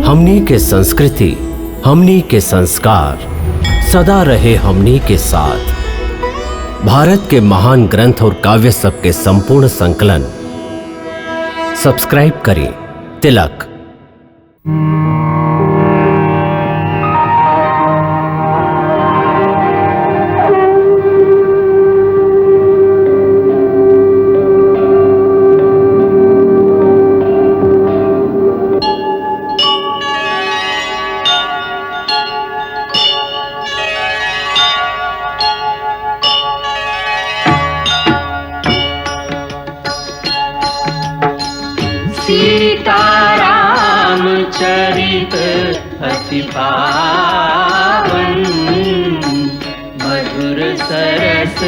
हमनी के संस्कृति, हमनी के संस्कार सदा रहे हमनी के साथ। भारत के महान ग्रंथ और काव्य सब के संपूर्ण संकलन सब्सक्राइब करें तिलक। सीताराम चरित अति पावन, मधुर सरस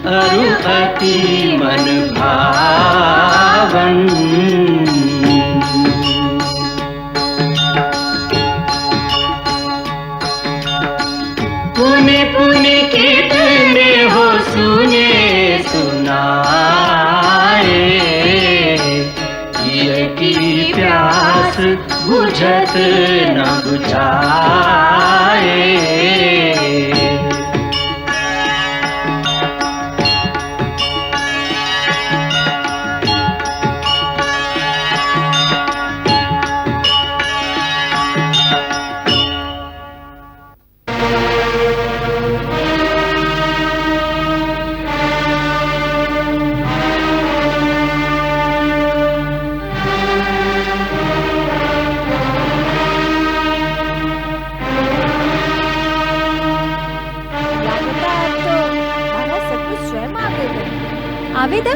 अरु अति मन भावन। पुने पुने कितने हो सुने सुनाए, की प्यास बुझत न बुझाए। आवेदा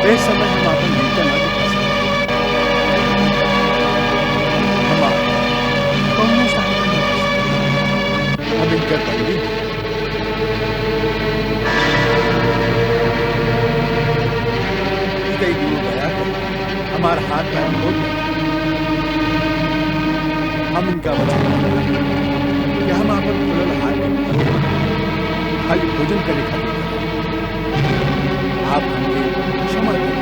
इस समय हम आपन नीचा ना दिखा सकते। हम कौन साहब हम इनकर बंदी कई दूर गया हमारा हाथ पैर हो गया। हम इनका वचन कि हम आपन खुलल हाथ खाली भोजन करे खाली आप हमके क्षमा करें।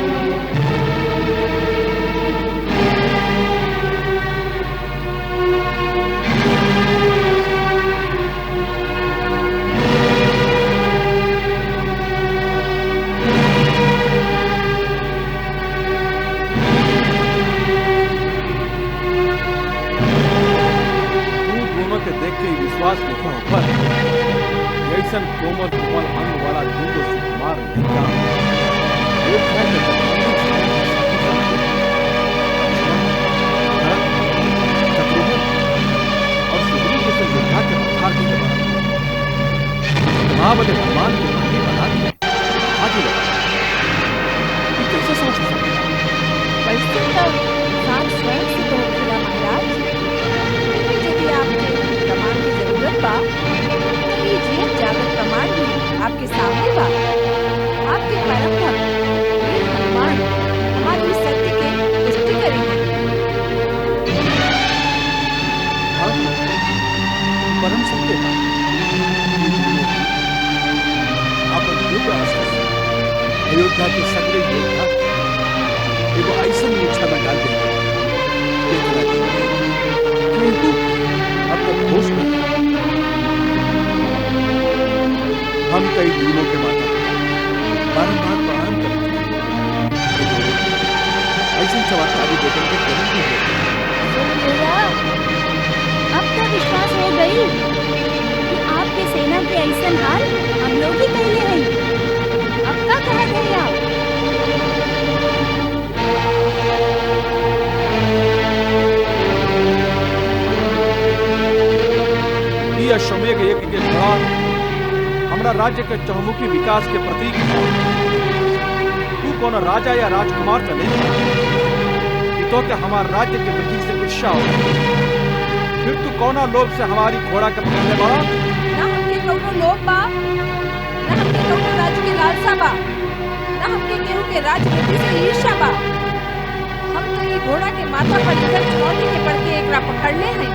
दोनों के देख के विश्वास लिखा ऊपर जैसन कोमल कोमल अंग वाला दूध सुकुमार निका एक है कि और सुग्रीव जैसे योद्धा के पत्थर की महाबली हनुमान को हाथी बना दिया। हाथी लगा ये कैसे सोच सकते वैसे तो इंसान स्वयं से तो होगा महाराज। यदि आपको प्रमाण की जरूरत बा तो लीजिए, जागृत प्रमाण भी आपके सामने बा। आपके परम भक्त वीर हनुमान हमारी सत्य के पुष्टि करेंगे। हाँ, परम सत्य का आप दिव्य अस्त्र अयोध्या के सगरे योद्धा एगो ऐसा मूर्छा में हम कई दूलों के माता बारंबार प्रणाम करते ऐसी चमत्कारी बेटन के जन्म की है। अब तो विश्वास हो गई कि आपके सेना के ऐसन हाल हम लोग ही कहले हैं। अब का कहत है आप? ये अश्वमेघ यज्ञ के दौरान हमारा राज्य के चहुमुखी विकास के प्रतीक है। तू कौन राजा या राजकुमार तो नहीं कि तो क्या हमारे राज्य के वृद्धि से ईर्ष्या हो? फिर तू कौना लोभ से हमारी घोड़ा के पकड़ने वाला? ना हमके कौनो लोभ बा, ना हमके कौनो राज्य के लालसा बा, ना हमके केहू के राजनीति से ईर्ष्या बा। हम तो ये घोड़ा के माथा पर लिखल चुनौती के पढ़ के एकरा पकड़ले हैं।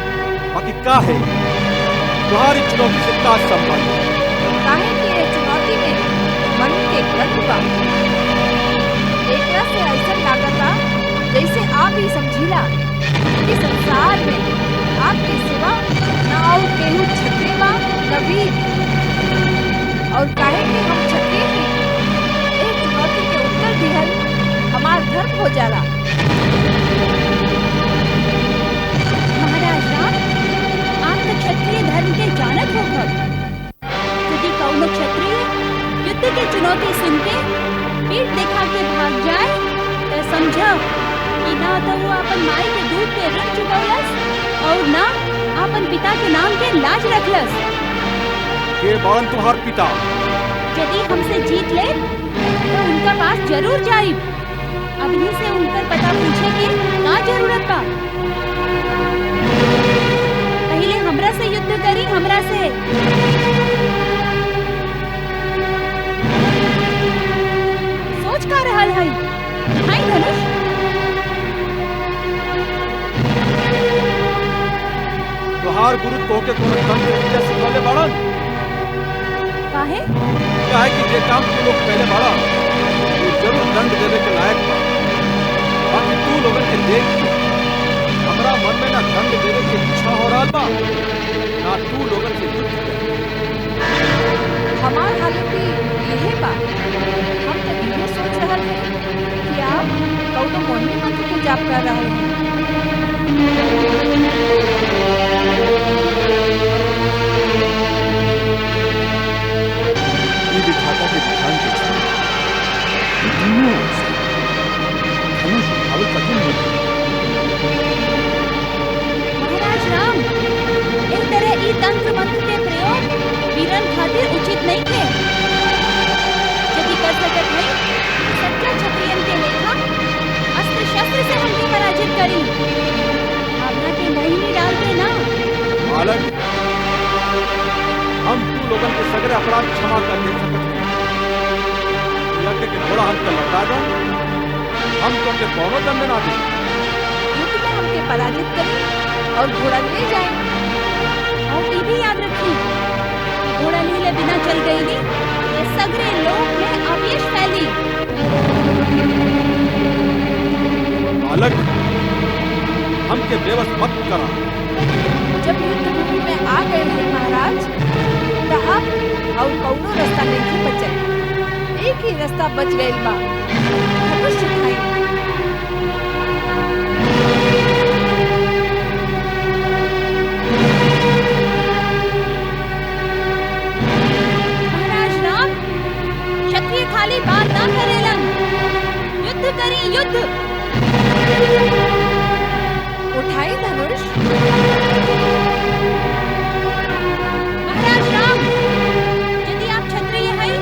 बाकी का है तुम्हारी चुनौती से का संबंध? काहे कि ये चुनौती में मन के गंध बा। एकरा से ऐसा लागता जैसे आप ही समझिला कि संसार में आपके सिवा ना और केहू क्षत्रिय बा न वीर। और काहे कि हम क्षत्रिय हैं, एक चुनौती के उत्तर दिहल हमार धर्म हो जाला। महाराज राम, आप तो क्षत्रिय धर्म के जानत हो भक्त। यदि कौनो क्षत्रिय युद्ध की चुनौती सुन के पीठ दिखा के भाग जाए तो समझो कि ना तो वो अपन माई के दूध के ऋण चुकौलस और ना अपन पिता के नाम के लाज रखलस। के बाण तुम्हार पिता यदि हमसे जीत ले तो उनका पास जरूर जाइब। अभी से उनका पता पूछे के का जरूरत बा। पहले हमरा से युद्ध करी, हमरा से। सोच का रहल है? हाय धनुष। तुहार गुरु तोके कोनो तंत्र विद्या सिखौले बाड़न? काहे? काहे कि जे काम तू लोग पहले बाड़ा वो जरूर दंड देवे के लायक बा। बाकी तू लोगन के देख के हमरा मन में ना दंड देवे के इच्छा हो रहा बा, ना तू लोगन से युद्ध करे। हमार हालत भी यही बा। हम तो ये सोच रहल हैं कि आप कौनो मोहिनी मंत्र के जाप कर रहल हैं। ये विधाता के विधान के साथ दोनों ओर से धनुष उठावल कठिन नहीं। महाराज राम, एक तरह ई तंत्र मंत्र के प्रयोग वीरन खातिर उचित नहीं थे। यदि कर सकत है तो सच्चा क्षत्रियन के लेखा अस्त्र शस्त्र से हमके पराजित करी। भावना के मोहिनी डाल के ना। बालक, हम तू लोगन के सगरे अपराध क्षमा कर दे सकत हैं। यज्ञ के घोड़ा हम के लौटा दो, हम तो के कोनो दंड ना दे। युद्ध में हमके पराजित करें और घोड़ा ले जाए। और ये भी याद रखी कि घोड़ा लीले बिना चल गई नी ये सगरे लोग में अपयश फैली। बालक, हम के बेबस मत करा। जब युद्ध भूमि में आ गए हैं महाराज, तो अब और कौनो रास्ता नहीं बचल। एक ही रास्ता बच गइल बा, धनुष उठाई। महाराज राम, क्षत्रिय खाली बात ना करेलन। युद्ध करी, युद्ध। उठाई धनुष। महाराज राम, यदि आप क्षत्रिय हैं,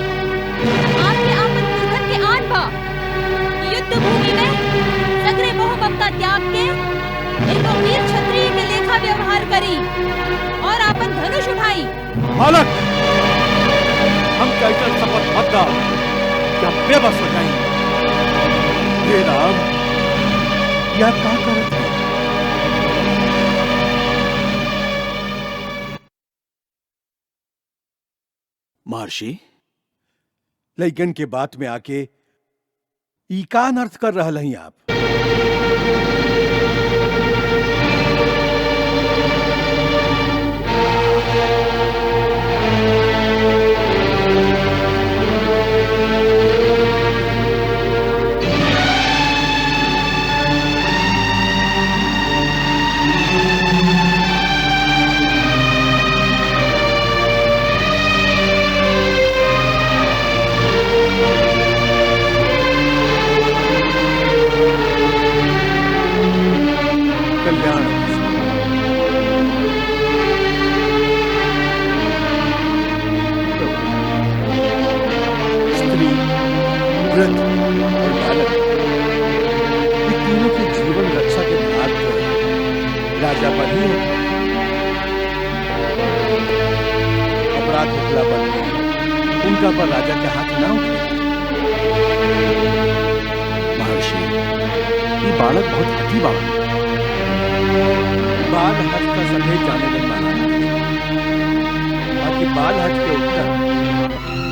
आपके आपन पुरखन के आन बा। युद्ध भूमि में सगरे मोह ममता त्याग के एक वीर क्षत्रिय के लेखा व्यवहार करी और आपन धनुष उठाई। बालक, हम कैसे शपथ मत दा कि हम बेबस हो जाएंगे। हे राम, यह क्या करत है? महर्षि, लइकन के बात में आके ई का अनर्थ कर रहल हैं आप? राजा पर ही होगा। अपराध होखला पर उनका पर राजा के हाथ ना उठे। महर्षि, ये बालक बहुत हठी बालक, बाल हट का सभी जाने लग पाना, बाकी बाल हट के उत्तर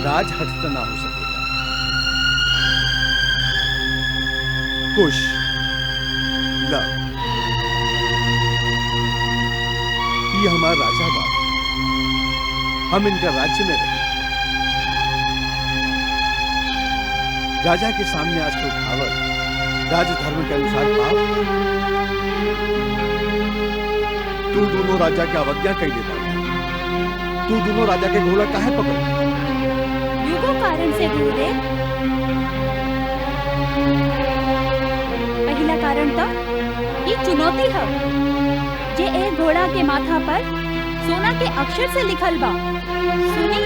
राज हट तो ना हो सकेगा। कुश, लव, ये हमारा राजा बाप, हम इनका राज्य में रहे। राजा के सामने आज के उठावर राजधर्म के अनुसार पाप। तू दोनों राजा की अवज्ञा कई देता है। तू दोनों राजा के घोड़ा काहे पकड़? युगो कारण से गुरुदेव। पहला कारण तो ये चुनौती है जे एक घोड़ा के माथा पर सोना के अक्षर से लिखल बा। सुनी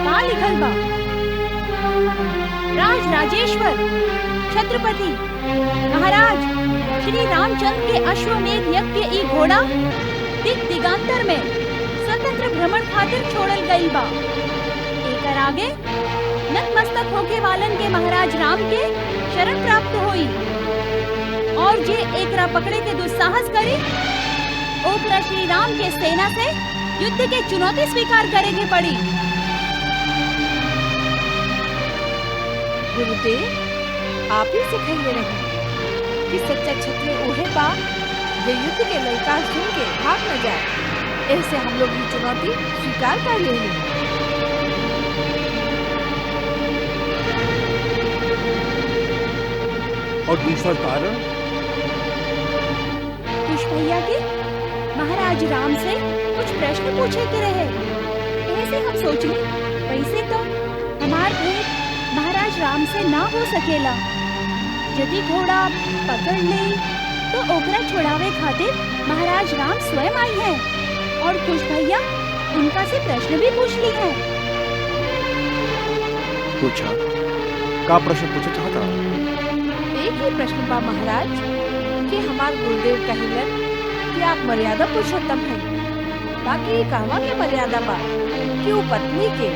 का लिखल बा? राज राजेश्वर छत्रपति महाराज श्री रामचंद्र के अश्वमेध यज्ञ के ई घोड़ा दिग दिगांतर में स्वतंत्र भ्रमण खातिर छोड़ल गई बा। एकर आगे नतमस्तक होके वालन के महाराज राम के शरण प्राप्त होई और जे एकरा पकड़े के दुस्साहस करी ओकरा श्री राम के सेना से युद्ध के चुनौती स्वीकार करेगी पड़ी। गुरुदेव, आप ही सिखाइए रहे कि सच्चा क्षत्रिय उहे बा जो युद्ध के ललकार सुन के भाग न जाए। ऐसे हम लोग ये चुनौती स्वीकार कर लेंगे। और दूसरा कारण कुश भैया के महाराज राम से कुछ प्रश्न पूछे के रहे। ऐसे हम सोचली वैसे तो हमार भेंट महाराज राम से ना हो सकेला। यदि घोड़ा पकड़ ले तो ओकरा छुड़ावे खातिर महाराज राम स्वयं आई हैं और कुश भैया उनका से प्रश्न भी पूछ ली हैं। पूछा का प्रश्न पूछे चाहता? एक ही प्रश्न बा महाराज कि हमार गुरुदेव कहिलन कि आप मर्यादा पुरुषोत्तम हैं। बाकी कहवा के मर्यादा बा कि वो पत्नी के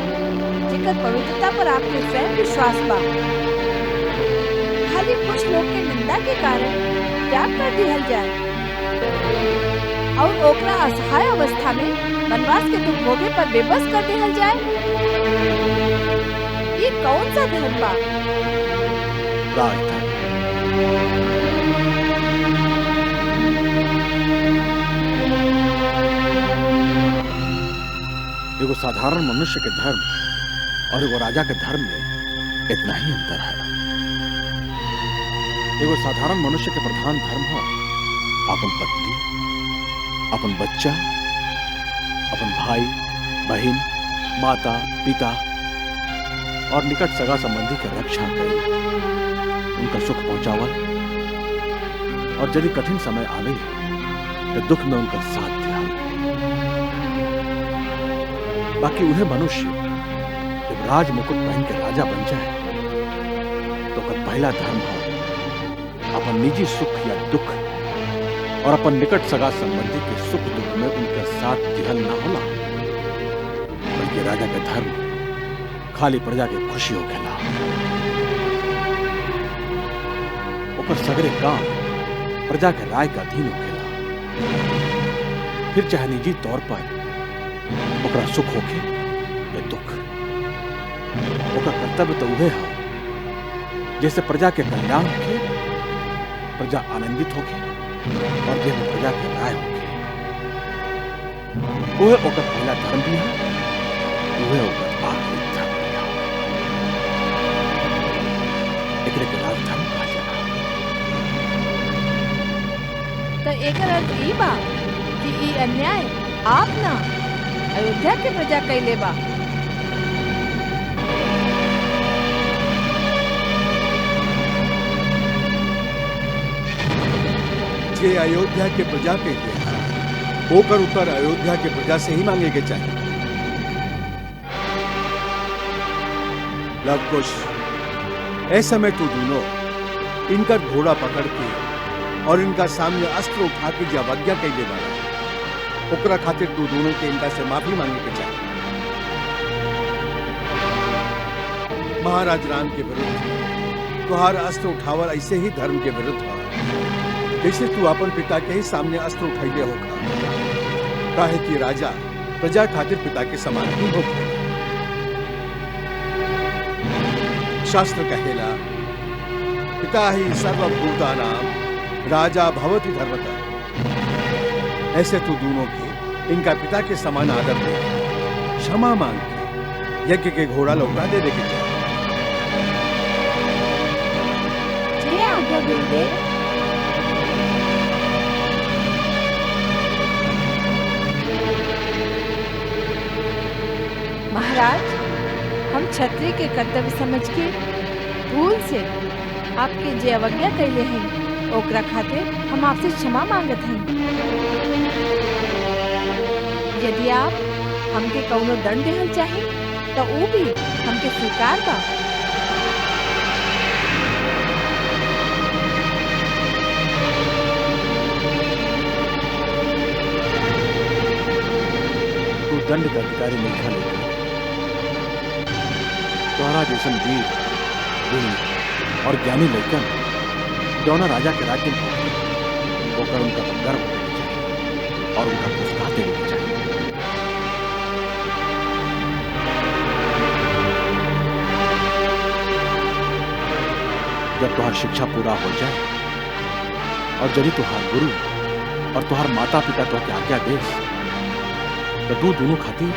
जेकर पवित्रता पर आपके स्वयं विश्वास बा खाली कुछ लोग के निंदा के कारण त्याग कर दिया जाए और ओकरा असहाय अवस्था में वनवास के दुख भोगे पर बेबस कर दिया जाए। ये कौन सा धर्म बा? राजधर्म। एगो साधारण मनुष्य के धर्म और एगो राजा के धर्म में इतना ही अंतर है। एगो साधारण मनुष्य के प्रधान धर्म है अपन पत्नी, अपन बच्चा, अपन भाई बहन, माता पिता और निकट सगा संबंधी के रक्षा करी, उनका सुख पहुंचावल और यदि कठिन समय आवे तो दुख में उनका साथ दिया। बाकी उन्हें मनुष्य जब राज मुकुट पहन के राजा बन जाए तो का पहला धर्म है अपन निजी सुख या दुख और अपन निकट सगा संबंधी के सुख दुख में उनके साथ दिहल ना होला, बल्कि राजा का धर्म खाली प्रजा के खुशी हो खेला। ऊपर सगरे काम प्रजा के राय का अधीन हो खेला। फिर चाहे निजी तौर पर ओकरा सुख होके या दुख, ओकर कर्तव्य तो उहे है जैसे प्रजा के कल्याण होके, प्रजा आनंदित होके और जैसे प्रजा के राय होके। उहे ओकर पहला धर्म भी है, उहे ओकर आखिरी धर्म भी है। एकरे के राजधर्म कहा जाला। तो एकर अर्थ ई बा कि ई अन्याय आप ना अयोध्या के प्रजा कैले बा। जे अयोध्या के प्रजा के लिए होकर उत्तर अयोध्या के प्रजा से ही मांगे के चाहिए। लवकुश, ऐसे में तू दोनों इनका घोड़ा पकड़ के और इनका सामने अस्त्र उठा के जो अवज्ञा कैले वाला ओकरा खातिर तू दोनों के इनका से माफी मांगे के चाहे। महाराज राम के विरुद्ध तुहार अस्त्र उठावल ऐसे ही धर्म के विरुद्ध है, जैसे तू अपन पिता के ही सामने अस्त्र उठाइले होगा। काहे कि राजा प्रजा खातिर पिता के समान ही होगा। शास्त्र कहेला पिता ही सर्वभूतानां राजा भवति धर्मतः। ऐसे तू दोनों के इनका पिता के समान आदर दे, क्षमा मांग के यज्ञ के घोड़ा लौटा दे के चाहे। महाराज, हम क्षत्रिय के कर्तव्य समझ के भूल से आपके जे अवज्ञा कैले हैं ओकरा खातिर हम आपसे क्षमा मांगत हैं। यदि आप हमके कौनो दंड देहल चाहे तो वो भी हमके स्वीकार बा। तू दंड का अधिकारी नहीं खा लेगा। तुम्हारा जैसन वीर और ज्ञानी लड़कन दोनों राजा के राज्य में होकर उनका गर्व होना चाहिए और उनका पुरस्कार देना चाहिए। जब तुम्हारी शिक्षा पूरा हो जाए और यदि तुम्हार गुरु और तुम्हार माता पिता तो क्या आज्ञा दे तो तू दोनों खातिर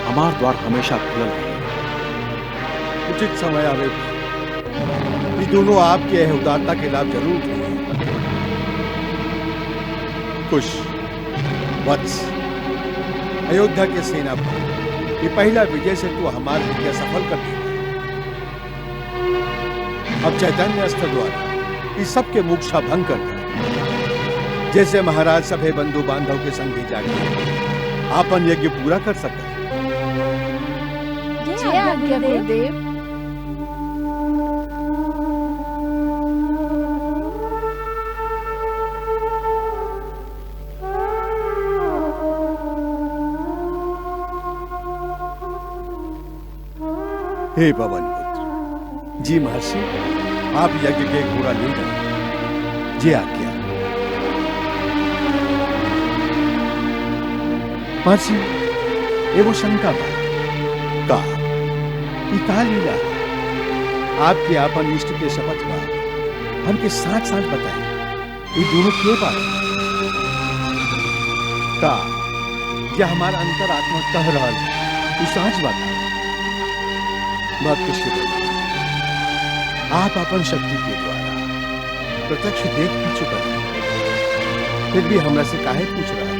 हमार द्वार हमेशा खुलल रहे। उचित समय आवे ये दोनों आपके यह उदारता के लाभ जरूर उठाएंगे। कुश, वत्स, अयोध्या के सेनापति, ये पहला विजय से तू हमारी विजय सफल कर दी। अब चैतन्य अस्त्र द्वारा इस सब के मोक्षा भंग कर दे। जैसे महाराज सभे बंधु बांधव के संग ही जाके आपन यज्ञ पूरा कर सके। जय आज्ञा गुरुदेव। हे पवन पुत्र, जी महर्षि, आप यज्ञ के घोड़ा ले गए। जी आज्ञा। महर्षि, एगो शंका बा का लीला आपके आपन इष्ट के शपथ बा हमके साथ साथ बताए ये दोनों के बात का या हमारा अंतर आत्मा कह रहा है सांच बात भक्त श्री आप अपन शक्ति के द्वारा प्रत्यक्ष देख भी चुका है, फिर भी हमरा से काहे पूछ रहा है?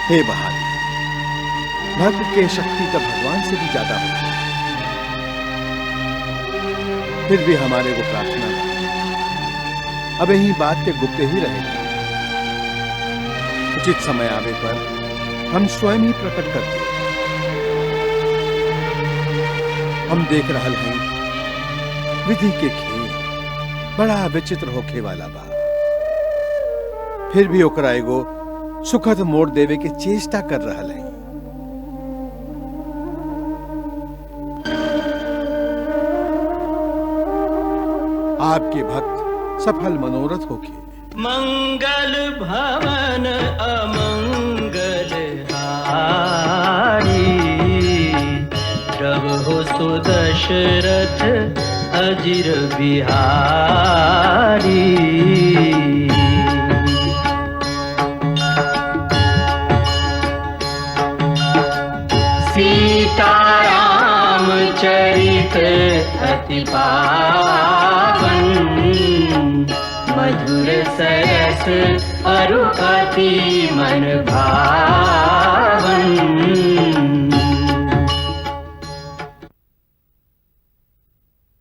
हे बहादुर, भक्त के शक्ति तो भगवान से भी ज्यादा होती है, फिर भी हमारे को प्रार्थना अब यही बात के गुप्त ही रहेगी। उचित समय आवे पर हम स्वयं ही प्रकट करते हैं। हम देख रहल हैं विधि के खेल बड़ा विचित्र होखे वाला बा, फिर भी ओकरा एगो सुखद मोड़ देवे के चेष्टा कर रहल हैं। आपके भक्त सफल मनोरथ होके मंगल भवन अमंगल हारी, जब हो सुदशरथ अजिर बिहारी। सीताराम चरित अति पावन, मधुर सरस अरु अति मन भावन।